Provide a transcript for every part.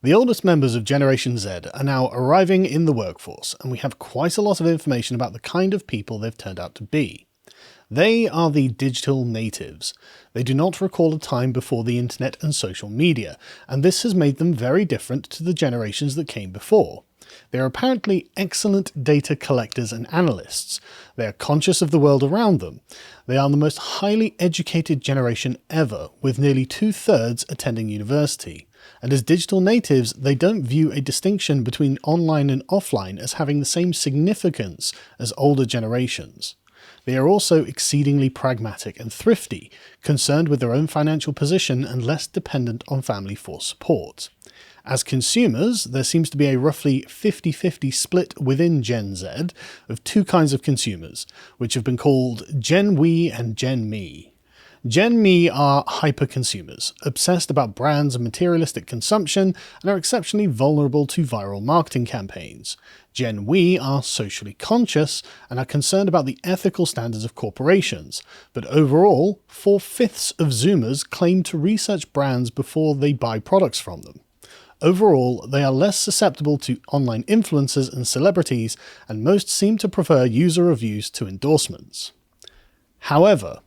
The oldest members of Generation Z are now arriving in the workforce, and we have quite a lot of information about the kind of people they've turned out to be. They are the digital natives. They do not recall a time before the internet and social media, and this has made them very different to the generations that came before. They are apparently excellent data collectors and analysts. They are conscious of the world around them. They are the most highly educated generation ever, with nearly 2/3 attending university. And as digital natives, they don't view a distinction between online and offline as having the same significance as older generations. They are also exceedingly pragmatic and thrifty, concerned with their own financial position and less dependent on family for support. As consumers, there seems to be a roughly 50-50 split within Gen Z of two kinds of consumers, which have been called Gen We and Gen Me. Gen Me are hyper-consumers, obsessed about brands and materialistic consumption, and are exceptionally vulnerable to viral marketing campaigns. Gen We are socially conscious and are concerned about the ethical standards of corporations, but overall, 4/5 of Zoomers claim to research brands before they buy products from them. Overall, they are less susceptible to online influencers and celebrities, and most seem to prefer user reviews to endorsements. However,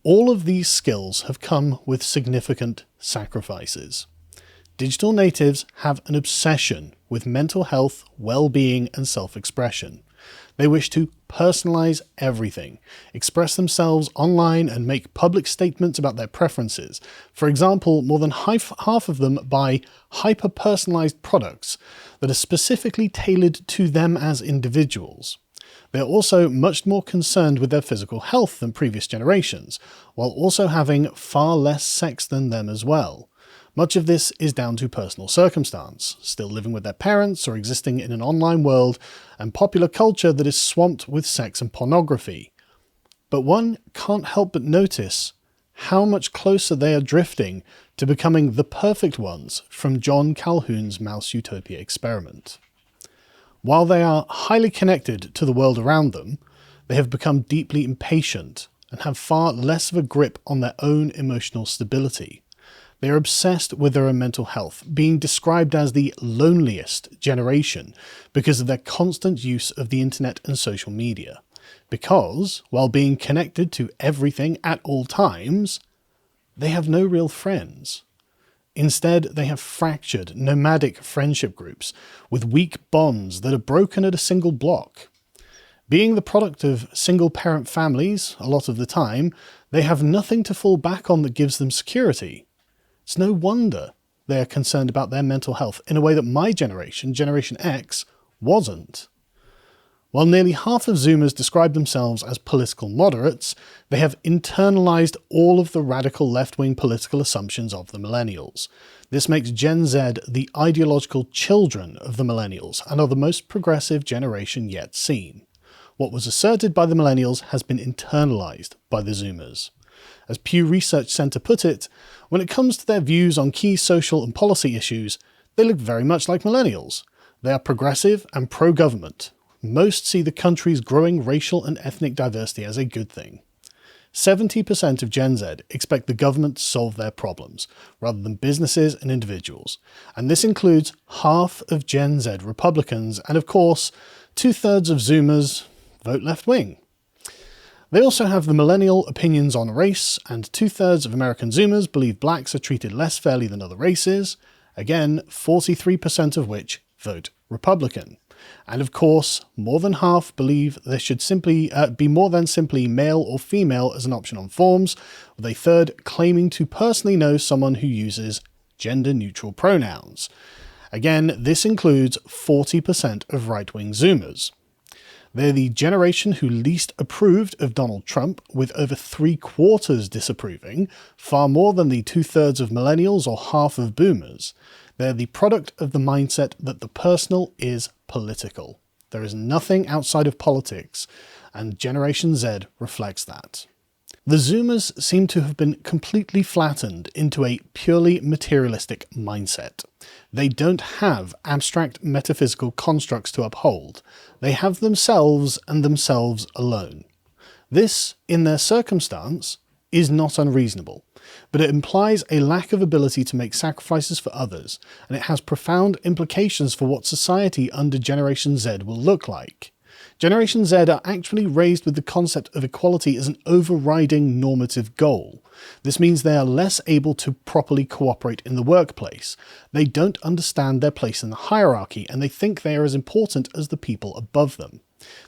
all of these skills have come with significant sacrifices. Digital natives have an obsession with mental health, well-being, and self-expression. They wish to personalize everything, express themselves online, and make public statements about their preferences. For example, more than half of them buy hyper-personalized products that are specifically tailored to them as individuals. They are also much more concerned with their physical health than previous generations, while also having far less sex than them as well. Much of this is down to personal circumstance, still living with their parents or existing in an online world, and popular culture that is swamped with sex and pornography. But one can't help but notice how much closer they are drifting to becoming the perfect ones from John Calhoun's Mouse Utopia experiment. While they are highly connected to the world around them, they have become deeply impatient and have far less of a grip on their own emotional stability. They are obsessed with their own mental health, being described as the loneliest generation because of their constant use of the internet and social media. Because, while being connected to everything at all times, they have no real friends. Instead, they have fractured, nomadic friendship groups with weak bonds that are broken at a single block. Being the product of single-parent families, a lot of the time, they have nothing to fall back on that gives them security. It's no wonder they are concerned about their mental health in a way that my generation, Generation X, wasn't. While nearly half of Zoomers describe themselves as political moderates, they have internalized all of the radical left-wing political assumptions of the millennials. This makes Gen Z the ideological children of the millennials and are the most progressive generation yet seen. What was asserted by the millennials has been internalized by the Zoomers. As Pew Research Center put it, when it comes to their views on key social and policy issues, they look very much like millennials. They are progressive and pro-government. Most see the country's growing racial and ethnic diversity as a good thing. 70% of Gen Z expect the government to solve their problems, rather than businesses and individuals. And this includes half of Gen Z Republicans, and of course, 2/3 of Zoomers vote left-wing. They also have the millennial opinions on race, and 2/3 of American Zoomers believe blacks are treated less fairly than other races, again 43% of which vote Republican. And of course, more than half believe there should simply be more than simply male or female as an option on forms, with a third claiming to personally know someone who uses gender-neutral pronouns. Again, this includes 40% of right-wing Zoomers. They're the generation who least approved of Donald Trump, with over 3/4 disapproving, far more than the 2/3 of millennials or half of boomers. They're the product of the mindset that the personal is political. There is nothing outside of politics, and Generation Z reflects that. The Zoomers seem to have been completely flattened into a purely materialistic mindset. They don't have abstract metaphysical constructs to uphold. They have themselves and themselves alone. This, in their circumstance, is not unreasonable, but it implies a lack of ability to make sacrifices for others, and it has profound implications for what society under Generation Z will look like. Generation Z are actually raised with the concept of equality as an overriding normative goal. This means they are less able to properly cooperate in the workplace. They don't understand their place in the hierarchy, and they think they are as important as the people above them.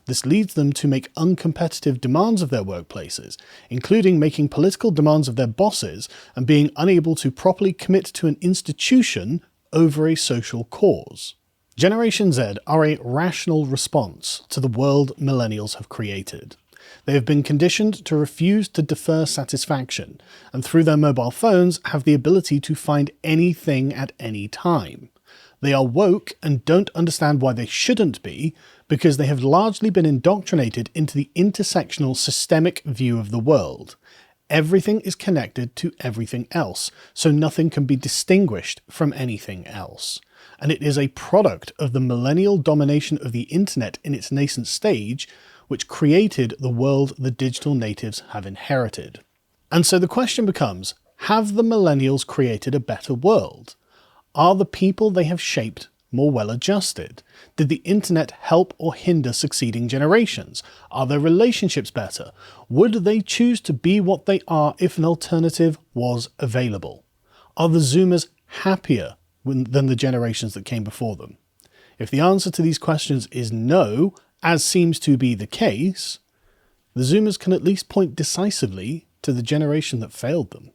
This leads them to make uncompetitive demands of their workplaces, including making political demands of their bosses and being unable to properly commit to an institution over a social cause. Generation Z are a rational response to the world millennials have created. They have been conditioned to refuse to defer satisfaction, and through their mobile phones have the ability to find anything at any time. They are woke and don't understand why they shouldn't be, because they have largely been indoctrinated into the intersectional systemic view of the world. Everything is connected to everything else, so nothing can be distinguished from anything else. And it is a product of the millennial domination of the internet in its nascent stage, which created the world the digital natives have inherited. And so the question becomes, have the millennials created a better world? Are the people they have shaped more well adjusted? Did the internet help or hinder succeeding generations? Are their relationships better? Would they choose to be what they are if an alternative was available? Are the Zoomers happier than the generations that came before them? If the answer to these questions is no, as seems to be the case, the Zoomers can at least point decisively to the generation that failed them.